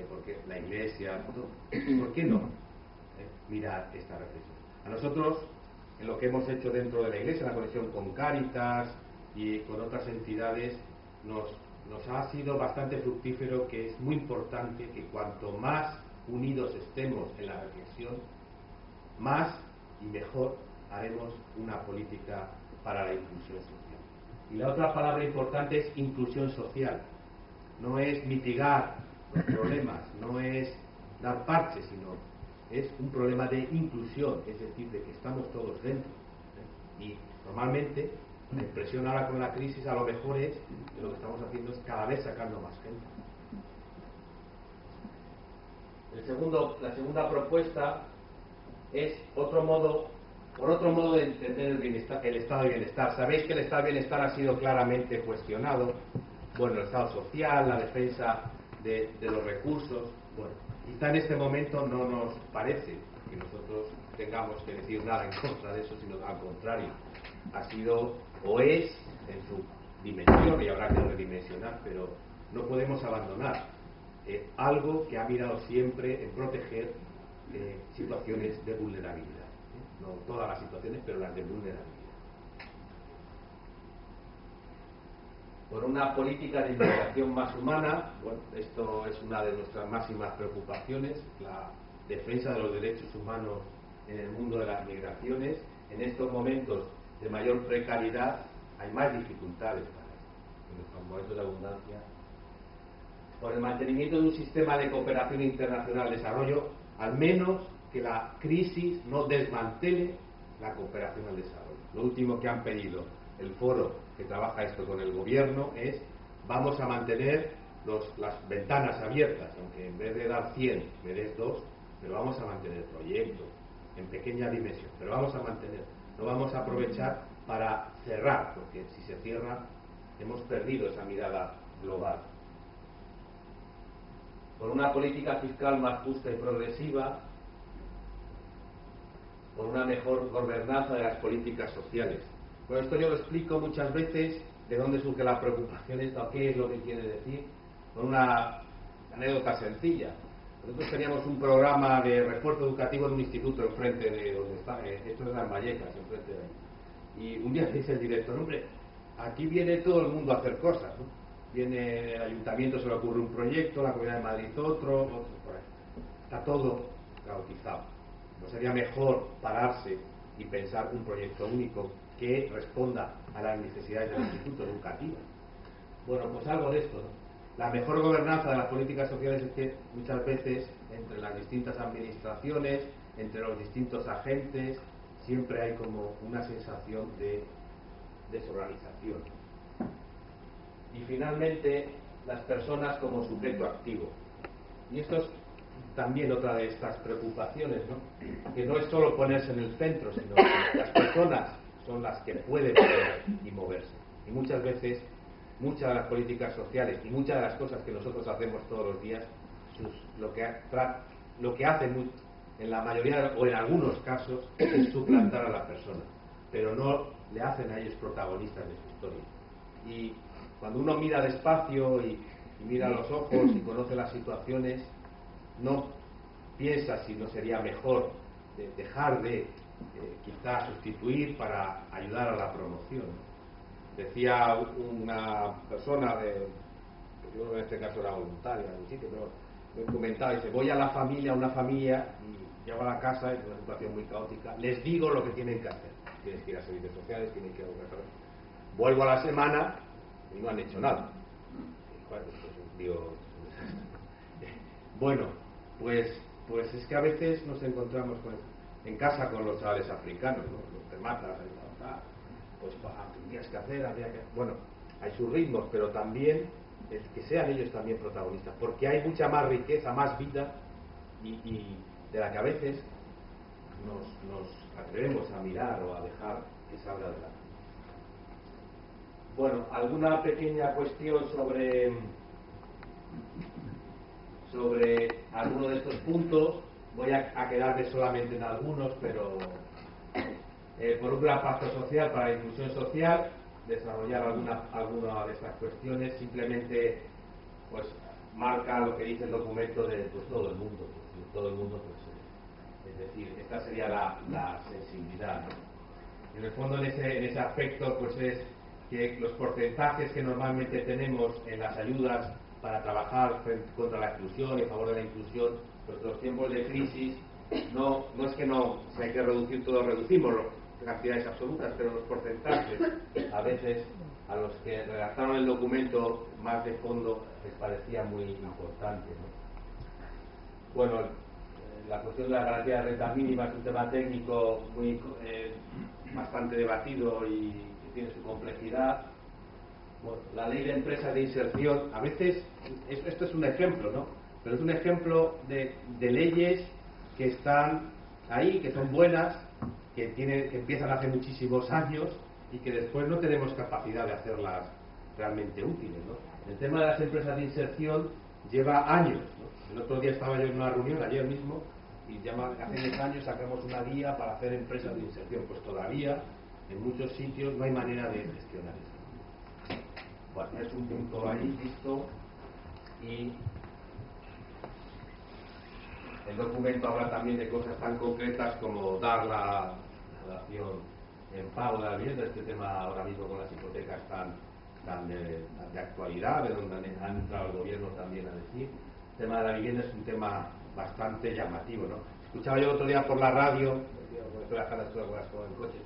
porque la iglesia, ¿por qué no mirar esta reflexión? A nosotros, en lo que hemos hecho dentro de la iglesia, en la conexión con Cáritas y con otras entidades, nos ha sido bastante fructífero, que es muy importante que cuanto más unidos estemos en la reflexión, más y mejor haremos una política para la inclusión social. Y la otra palabra importante es inclusión social. No es mitigar los problemas, no es dar parches, sino es un problema de inclusión, es decir, de que estamos todos dentro. Y normalmente la impresión ahora con la crisis a lo mejor es que lo que estamos haciendo es cada vez sacando más gente. La segunda propuesta es por otro modo de entender el estado de bienestar. Sabéis que el estado de bienestar ha sido claramente cuestionado. Bueno, el estado social, la defensa de los recursos. Bueno, quizá en este momento no nos parece que nosotros tengamos que decir nada en contra de eso, sino al contrario. Ha sido o es en su dimensión, y habrá que redimensionar, pero no podemos abandonar algo que ha mirado siempre en proteger situaciones de vulnerabilidad. No todas las situaciones, pero las de vulnerabilidad. Por una política de inmigración más humana, bueno, esto es una de nuestras máximas preocupaciones, la defensa de los derechos humanos en el mundo de las migraciones. En estos momentos de mayor precariedad hay más dificultades para esto, en estos momentos de abundancia. Por el mantenimiento de un sistema de cooperación internacional al desarrollo, al menos que la crisis no desmantele la cooperación al desarrollo. Lo último que han pedido el foro que trabaja esto con el gobierno es: vamos a mantener las ventanas abiertas, aunque en vez de dar 100 me des 2, pero vamos a mantener proyectos en pequeña dimensión, pero vamos a mantener, no vamos a aprovechar para cerrar, porque si se cierra hemos perdido esa mirada global. Por una política fiscal más justa y progresiva, por una mejor gobernanza de las políticas sociales. Bueno, esto yo lo explico muchas veces, de dónde surge la preocupación esta, qué es lo que quiere decir, con una anécdota sencilla. Nosotros teníamos un programa de refuerzo educativo en un instituto enfrente de donde está, esto es Las Vallecas, enfrente de ahí. Y un día dice el director: hombre, aquí viene todo el mundo a hacer cosas, ¿no? Viene el ayuntamiento, se le ocurre un proyecto, la Comunidad de Madrid otro por ahí. Está todo caotizado. ¿No sería mejor pararse y pensar un proyecto único que responda a las necesidades del instituto educativo? Bueno, pues algo de esto, ¿no? La mejor gobernanza de las políticas sociales es que muchas veces entre las distintas administraciones, entre los distintos agentes, siempre hay como una sensación de desorganización. Y finalmente, las personas como sujeto activo. Y esto es también otra de estas preocupaciones, ¿no? Que no es solo ponerse en el centro, sino que las personas son las que pueden mover y moverse. Y muchas veces, muchas de las políticas sociales y muchas de las cosas que nosotros hacemos todos los días, lo que hacen en la mayoría o en algunos casos es suplantar a la persona, pero no le hacen a ellos protagonistas de su historia. Y cuando uno mira despacio y mira a los ojos y conoce las situaciones, no piensa si no sería mejor dejar de quizás sustituir para ayudar a la promoción. Decía una persona yo creo que en este caso era voluntaria en un sitio, pero me comentaba, dice, voy a una familia, y llego a la casa, en una situación muy caótica, les digo lo que tienen que hacer. Tienes que ir a servicios sociales, tienes que ir a... Vuelvo a la semana y no han hecho nada. Bueno, pues es que a veces nos encontramos en casa con los chavales africanos, ¿no? Los te matas, pues tendrías que hacer, bueno, hay sus ritmos, pero también el que sean ellos también protagonistas, porque hay mucha más riqueza, más vida, y de la que a veces nos atrevemos a mirar o a dejar que salga adelante. Bueno, alguna pequeña cuestión sobre alguno de estos puntos. Voy a quedarme solamente en algunos, pero por un gran pacto social para la inclusión social, desarrollar alguna de estas cuestiones. Simplemente pues marca lo que dice el documento de pues, todo el mundo, es decir, esta sería la sensibilidad, ¿no? En el fondo, en ese aspecto, pues es que los porcentajes que normalmente tenemos en las ayudas para trabajar contra la exclusión y a favor de la inclusión, pues los tiempos de crisis, no es que no, si hay que reducir todo, reducimos cantidades absolutas, pero los porcentajes a veces a los que redactaron el documento más de fondo les parecía muy importante, ¿no? Bueno, la cuestión de la garantía de renta mínima es un tema técnico bastante debatido y que tiene su complejidad. Bueno, la ley de empresas de inserción, a veces, esto es un ejemplo, ¿no? Pero es un ejemplo de leyes que están ahí, que son buenas, que empiezan hace muchísimos años y que después no tenemos capacidad de hacerlas realmente útiles, ¿no? El tema de las empresas de inserción lleva años, ¿no? El otro día estaba yo en una reunión, ayer mismo, y hace 10 años sacamos una guía para hacer empresas de inserción. Pues todavía en muchos sitios no hay manera de gestionar eso. Bueno, es un punto ahí visto, y el documento habla también de cosas tan concretas como dar la dación en pago de la vivienda, este tema ahora mismo con las hipotecas tan de actualidad, de donde han entrado el gobierno también a decir. El tema de la vivienda es un tema bastante llamativo, ¿no? Escuchaba yo el otro día por la radio, estoy viajando con el coche,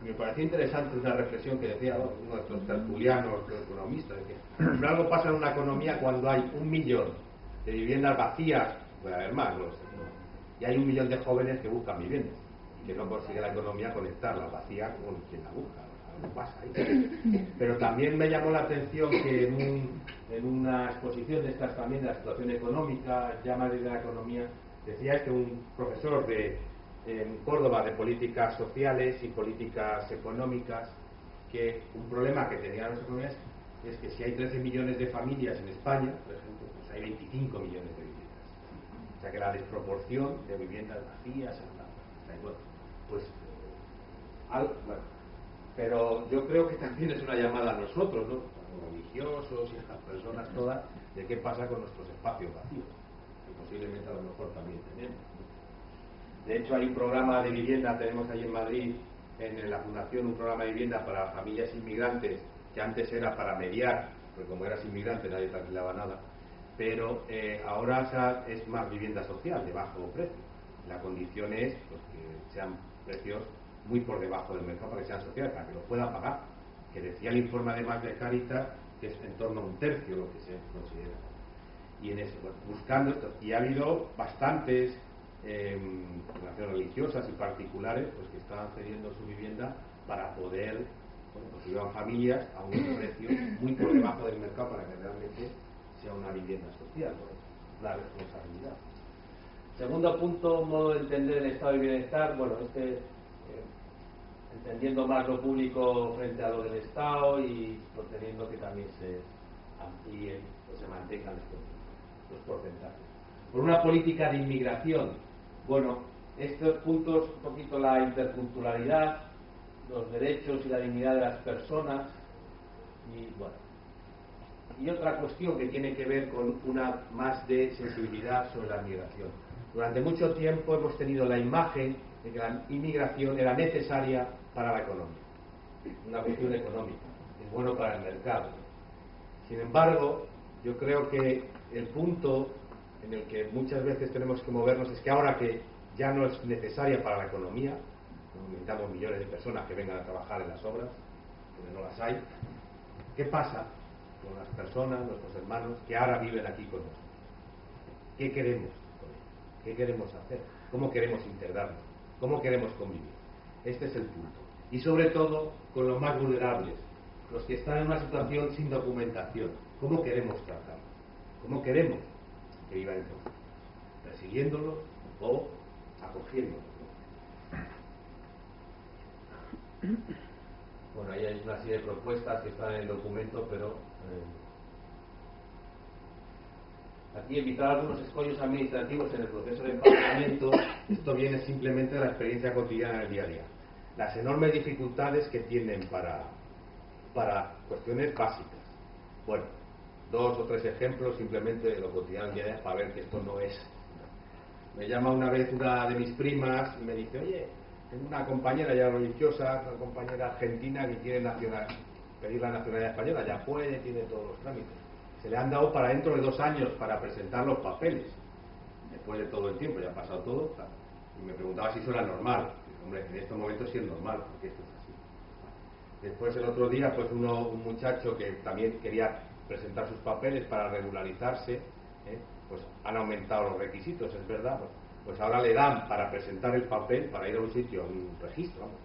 y me pareció interesante una reflexión que decía uno de estos tertulianos, economistas, de que algo pasa en una economía cuando hay 1 millón de viviendas vacías, puede haber más, y hay 1 millón de jóvenes que buscan viviendas y que no consigue la economía conectar la vacía con quien la busca. Algo pasa ahí. Pero también me llamó la atención que en una exposición de estas también de la situación económica, llama de la economía, decía que un profesor en Córdoba de políticas sociales y políticas económicas, que un problema que tenían las economías es que si hay 13 millones de familias en España, por ejemplo, pues hay 25 millones de viviendas. O sea que la desproporción de viviendas vacías, bueno, pues pero yo creo que también es una llamada a nosotros, ¿no? A los religiosos y a las personas todas, de qué pasa con nuestros espacios vacíos, que posiblemente a lo mejor también tenemos. De hecho, hay un programa de vivienda, tenemos ahí en Madrid, en la Fundación, un programa de vivienda para familias inmigrantes, que antes era para mediar, porque como eras inmigrante nadie te alquilaba nada, pero ahora es más vivienda social, de bajo precio. La condición es pues, que sean precios muy por debajo del mercado para que sean sociales, para que lo puedan pagar. Que decía el informe además de Cáritas que es en torno a 1/3 lo que se considera. Y en eso, bueno, buscando esto, y ha habido bastantes relaciones religiosas y particulares pues que estaban cediendo su vivienda para poder, bueno, pues llevan familias a un precio muy por debajo del mercado para que realmente sea una vivienda social, ¿no? La responsabilidad. Segundo punto, modo de entender el estado de bienestar. Bueno, entendiendo más lo público frente a lo del Estado y sosteniendo que también se amplíen o se mantengan los porcentajes. Por una política de inmigración Bueno, estos puntos, un poquito la interculturalidad, los derechos y la dignidad de las personas, y bueno, y otra cuestión que tiene que ver con una más de sensibilidad sobre la migración. Durante mucho tiempo hemos tenido la imagen de que la inmigración era necesaria para la economía, una cuestión económica, es bueno para el mercado. Sin embargo, yo creo que el punto en el que muchas veces tenemos que movernos es que ahora que ya no es necesaria para la economía, no necesitamos millones de personas que vengan a trabajar en las obras, porque no las hay, ¿qué pasa con las personas, nuestros hermanos, que ahora viven aquí con nosotros? ¿Qué queremos con ellos? ¿Qué queremos hacer? ¿Cómo queremos integrarnos? ¿Cómo queremos convivir? Este es el punto. Y sobre todo con los más vulnerables, los que están en una situación sin documentación. ¿Cómo queremos tratarlos? ¿Cómo queremos que vivan en nosotros? ¿Persiguiéndolos o acogiéndolos? Bueno, ahí hay una serie de propuestas que están en el documento, pero aquí evitar algunos escollos administrativos en el proceso de empadronamiento. Esto viene simplemente de la experiencia cotidiana del día a día. Las enormes dificultades que tienen para cuestiones básicas. Bueno, 2 o 3 ejemplos simplemente de lo cotidiano del día a día para ver que esto no es. Me llama una vez una de mis primas y me dice, oye, tengo una compañera ya religiosa, una compañera argentina que quiere pedir la nacionalidad española, ya puede, tiene todos los trámites. Se le han dado para dentro de 2 años para presentar los papeles, después de todo el tiempo, ya ha pasado todo, y me preguntaba si eso era normal. Y, hombre, en estos momentos sí es normal, porque esto es así. Después el otro día, pues un muchacho que también quería presentar sus papeles para regularizarse, pues han aumentado los requisitos, es verdad, pues ahora le dan para presentar el papel, para ir a un sitio, a un registro, vamos,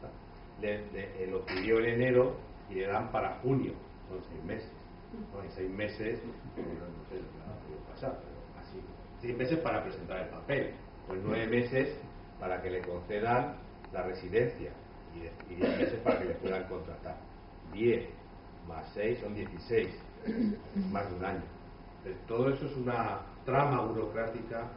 lo pidió en enero y le dan para junio, son 6 meses. ¿No? En 6 meses, no sé lo que ha podido pasar, pero así, 6 meses para presentar el papel, pues 9 meses para que le concedan la residencia y 10 meses para que le puedan contratar. 10 más 6 son 16, es más de un año. Entonces, todo eso es una trama burocrática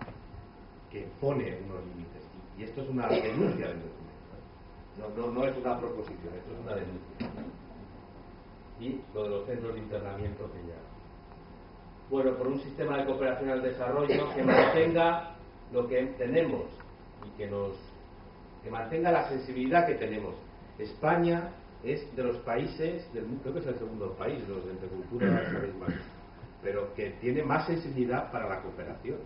que pone unos límites, y esto es una denuncia del documento. No es una proposición, esto es una denuncia. Y lo de los centros de internamiento que ya. Bueno, por un sistema de cooperación al desarrollo que mantenga lo que tenemos y que mantenga la sensibilidad que tenemos. España es de los países del mundo, creo que es el segundo país, los de intercultura sabéis más, pero que tiene más sensibilidad para la cooperación.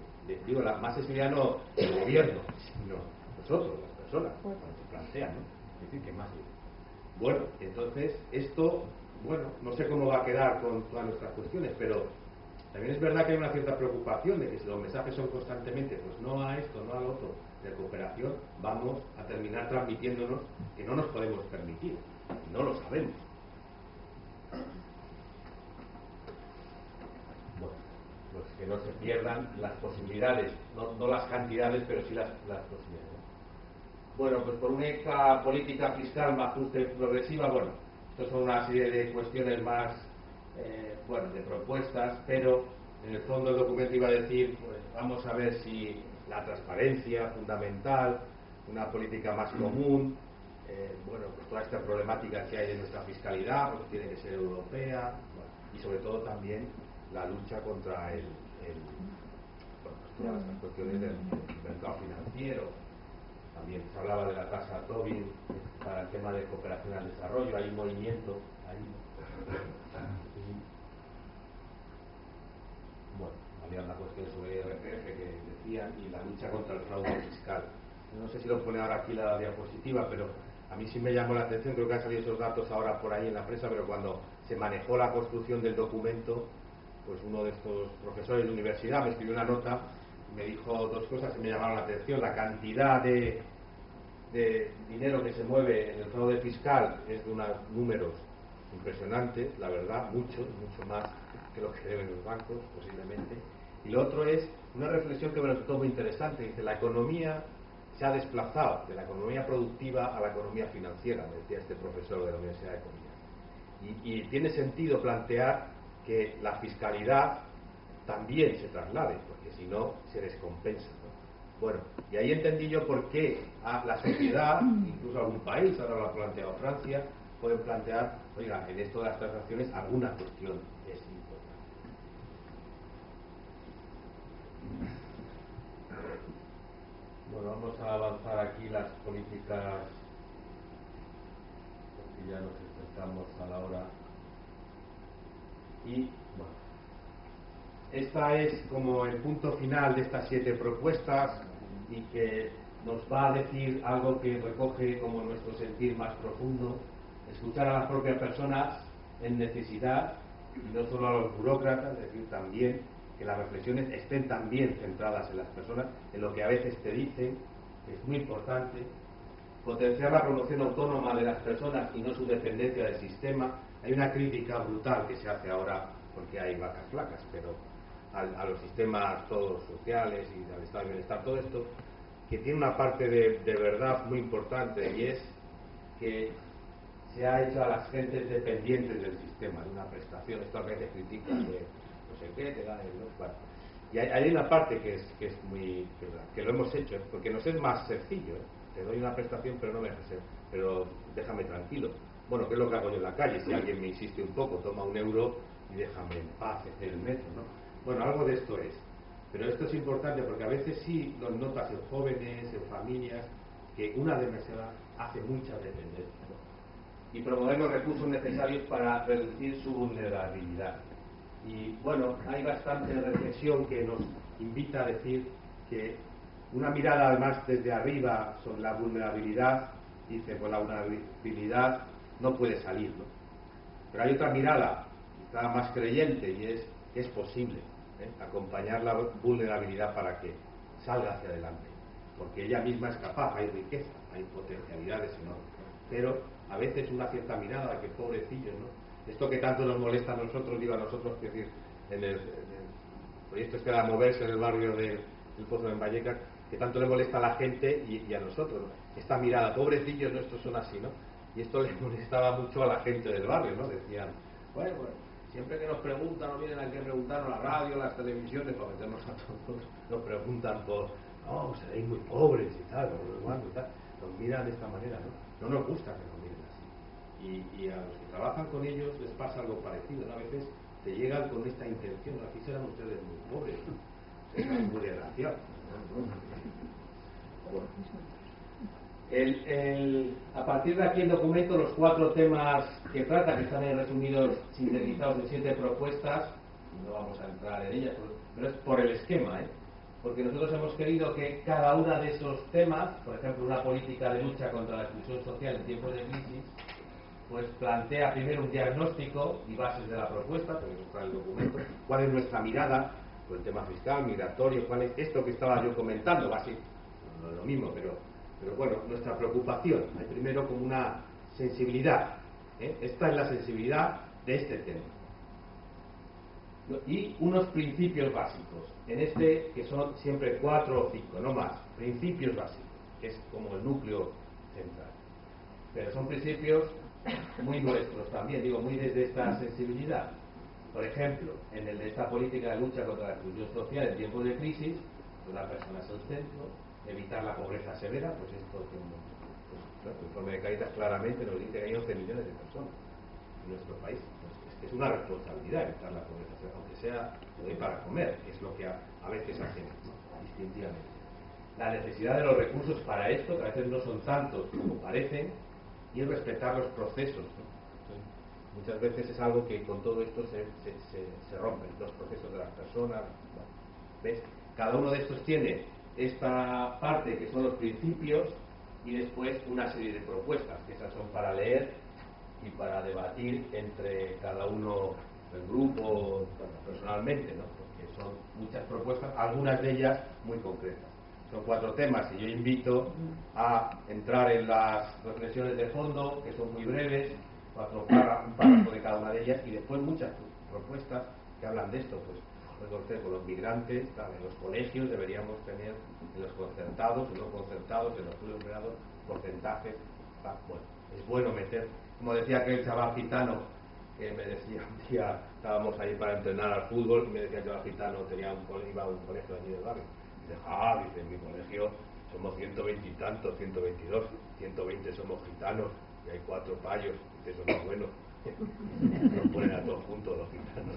Digo, más sensibilidad no el gobierno, sino nosotros, las personas, cuando se plantean, ¿no? Es decir, que más. Bueno, entonces esto, bueno, no sé cómo va a quedar con todas nuestras cuestiones, pero también es verdad que hay una cierta preocupación de que si los mensajes son constantemente, pues no a esto, no al otro, de cooperación, vamos a terminar transmitiéndonos que no nos podemos permitir, no lo sabemos. Bueno, pues que no se pierdan las posibilidades, no las cantidades, pero sí las posibilidades. Bueno, pues por una política fiscal más justa y progresiva, bueno, esto son una serie de cuestiones más, bueno, de propuestas, pero en el fondo el documento iba a decir, pues vamos a ver si la transparencia fundamental, una política más común, bueno, pues toda esta problemática que hay de nuestra fiscalidad, pues tiene que ser europea, bueno, y sobre todo también la lucha contra bueno, pues todas estas cuestiones del mercado financiero. También se hablaba de la tasa Tobin para el tema de cooperación al desarrollo, hay un movimiento ahí. Bueno, había una cuestión sobre IRPF que decían, y la lucha contra el fraude fiscal. No sé si lo pone ahora aquí la diapositiva, pero a mí sí me llamó la atención, creo que han salido esos datos ahora por ahí en la prensa, pero cuando se manejó la construcción del documento, pues uno de estos profesores de universidad me escribió una nota y me dijo 2 cosas que me llamaron la atención. La cantidad de dinero que se mueve en el fraude fiscal es de unos números impresionantes, la verdad, mucho más que lo que deben los bancos, posiblemente. Y lo otro es una reflexión que me resultó muy interesante. Dice, la economía se ha desplazado de la economía productiva a la economía financiera, decía este profesor de la Universidad de Coruña. Y tiene sentido plantear que la fiscalidad también se traslade, porque si no, se descompensa, ¿no? Bueno, y ahí entendí yo por qué la sociedad, incluso algún país, ahora lo ha planteado Francia, pueden plantear, oiga, en esto de las transacciones alguna cuestión es importante. Bueno, vamos a avanzar aquí las políticas, porque ya nos acercamos a la hora. Y bueno, esta es como el punto final de estas 7 propuestas y que nos va a decir algo que recoge como nuestro sentir más profundo, escuchar a las propias personas en necesidad y no solo a los burócratas, es decir, también que las reflexiones estén también centradas en las personas, en lo que a veces te dicen, que es muy importante, potenciar la promoción autónoma de las personas y no su dependencia del sistema. Hay una crítica brutal que se hace ahora porque hay vacas flacas, pero a los sistemas todos sociales y al estado de bienestar, todo esto, que tiene una parte de verdad muy importante, y es que se ha hecho a las gentes dependientes del sistema, de una prestación. Esto a veces critican de no sé qué, te dan el no, bueno. Y hay una parte que es muy que lo hemos hecho, porque nos es más sencillo, te doy una prestación pero no me dejes, pero déjame tranquilo. Bueno, ¿qué es lo que hago yo en la calle? Si alguien me insiste un poco, toma €1 y déjame en paz en el metro, ¿no? Bueno, algo de esto es. Pero esto es importante porque a veces sí lo notas en jóvenes, en familias, que una demasiada hace mucha dependencia, ¿no? Y promover los recursos necesarios para reducir su vulnerabilidad. Y bueno, hay bastante reflexión que nos invita a decir que una mirada además desde arriba sobre la vulnerabilidad, dice, pues la vulnerabilidad no puede salir, ¿no? Pero hay otra mirada, quizá más creyente, y es que es posible acompañar la vulnerabilidad para que salga hacia adelante, porque ella misma es capaz, hay riqueza, hay potencialidades enormes, pero a veces una cierta mirada, que pobrecillos, ¿no? Esto que tanto nos molesta a nosotros, digo a nosotros, que decir, en el proyecto este de moverse en el barrio del Pozo de Vallecas, que tanto le molesta a la gente y a nosotros, ¿no? Esta mirada, pobrecillos nuestros son así, ¿no? Y esto le molestaba mucho a la gente del barrio, ¿no? Decían, bueno, siempre que nos preguntan, no vienen aquí a preguntarnos la radio, las televisiones, para meternos a todos, nos preguntan por, no, seréis muy pobres y tal, y tal. Nos miran de esta manera, ¿no? No nos gusta que nos miren así. Y a los que trabajan con ellos les pasa algo parecido, ¿no? A veces te llegan con esta intención, aquí serán ustedes muy pobres, ¿no? Serán muy desgraciados. A partir de aquí el documento, los 4 temas que trata, que están ahí resumidos, sintetizados en 7 propuestas, no vamos a entrar en ellas, pero es por el esquema, porque nosotros hemos querido que cada uno de esos temas, por ejemplo, una política de lucha contra la exclusión social en tiempos de crisis, pues plantea primero un diagnóstico y bases de la propuesta, porque nos trae el documento, cuál es nuestra mirada con el tema fiscal, migratorio, cuál es esto que estaba yo comentando, va a ser no es lo mismo, pero bueno, nuestra preocupación, hay primero como una sensibilidad, esta es la sensibilidad de este tema, y unos principios básicos, en este que son siempre 4 o 5, no más, principios básicos, que es como el núcleo central, pero son principios muy nuestros también, digo, muy desde esta sensibilidad. Por ejemplo, en el de esta política de lucha contra la exclusión social en tiempos de crisis, pues la persona es el centro, evitar la pobreza severa, pues esto que el informe de Cáritas claramente nos dice que hay 11 millones de personas en nuestro país. Pues es una responsabilidad evitar la pobreza severa, aunque sea para comer, que es lo que a veces hacemos, ¿no? Distintivamente. La necesidad de los recursos para esto, que a veces no son tantos como parecen, y respetar los procesos, ¿no? Muchas veces es algo que con todo esto se rompen los procesos de las personas. ¿Ves? Cada uno de estos tiene esta parte que son los principios y después una serie de propuestas, que esas son para leer y para debatir entre cada uno del grupo, personalmente, ¿no? Porque son muchas propuestas, algunas de ellas muy concretas. Son 4 temas y yo invito a entrar en las reflexiones de fondo, que son muy breves, un párrafo de cada una de ellas, y después muchas propuestas que hablan de esto, pues con los migrantes, en los colegios deberíamos tener, en los concertados, en los concertados, en los estudios privados, porcentajes. Bueno, es bueno meter, como decía aquel chaval gitano que me decía un día, estábamos ahí para entrenar al fútbol, y me decía el chaval gitano, iba a un colegio allí del barrio, Dice, dice, en mi colegio somos 120 y tantos, 122, 120 somos gitanos y hay 4 payos. Dice, eso no es bueno. Nos ponen a todos juntos los gitanos.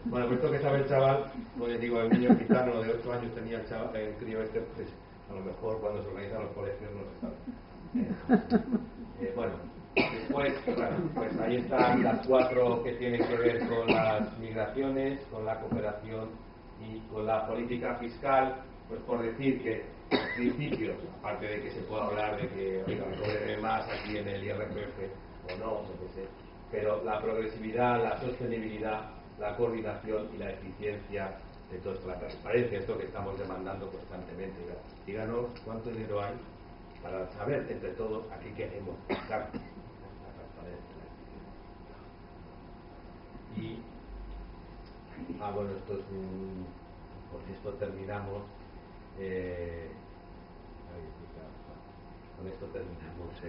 Bueno, pues esto que sabe el chaval, pues les digo, el niño gitano de 8 años tenía el chaval, el crío este, pues a lo mejor cuando se organizan los colegios no se sabe. Bueno, después, pues ahí están las 4 que tienen que ver con las migraciones, con la cooperación y con la política fiscal. Pues por decir que en principio, aparte de que se pueda hablar de que, oiga, me cobraré más aquí en el IRPF o no, no sé, pero la progresividad, la sostenibilidad, la coordinación y la eficiencia de todo esto, la transparencia, esto que estamos demandando constantemente. Díganos cuánto dinero hay para saber entre todos a qué queremos buscar la transparencia, la eficiencia. Y bueno, esto es con esto terminamos. Con esto terminamos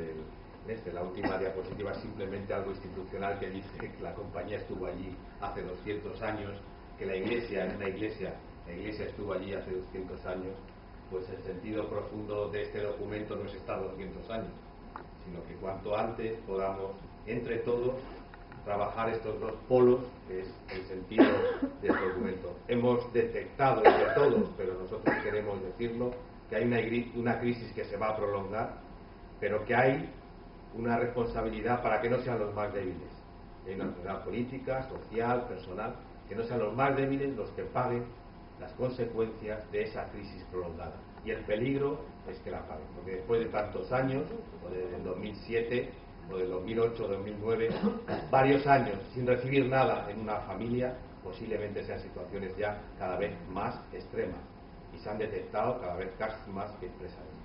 la última diapositiva, simplemente algo institucional que dice que la compañía estuvo allí hace 200 años, que la iglesia estuvo allí hace 200 años. Pues el sentido profundo de este documento no es estar 200 años, sino que cuanto antes podamos, entre todos, trabajar estos 2 polos, que es el sentido de este documento. Hemos detectado entre todos, pero nosotros queremos decirlo, que hay una crisis que se va a prolongar, pero que hay una responsabilidad para que no sean los más débiles. Hay una responsabilidad política, social, personal, que no sean los más débiles los que paguen las consecuencias de esa crisis prolongada. Y el peligro es que la paguen, porque después de tantos años, o desde el 2007, o del 2008 o 2009, varios años sin recibir nada en una familia, posiblemente sean situaciones ya cada vez más extremas, y se han detectado cada vez casos más que expresan esto.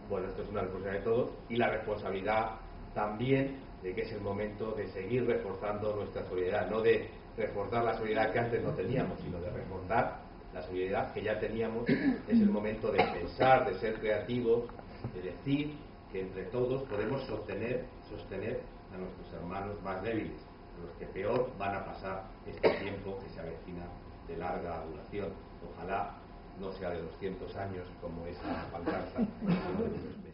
Bueno, esto es una responsabilidad de todos, y la responsabilidad también de que es el momento de seguir reforzando nuestra solidaridad, no de reforzar la solidaridad que antes no teníamos, sino de reforzar la solidaridad que ya teníamos. Es el momento de pensar, de ser creativos, de decir que entre todos podemos sostener a nuestros hermanos más débiles, a los que peor van a pasar este tiempo que se avecina de larga duración. Ojalá no sea de 200 años como esa pancarta, sino de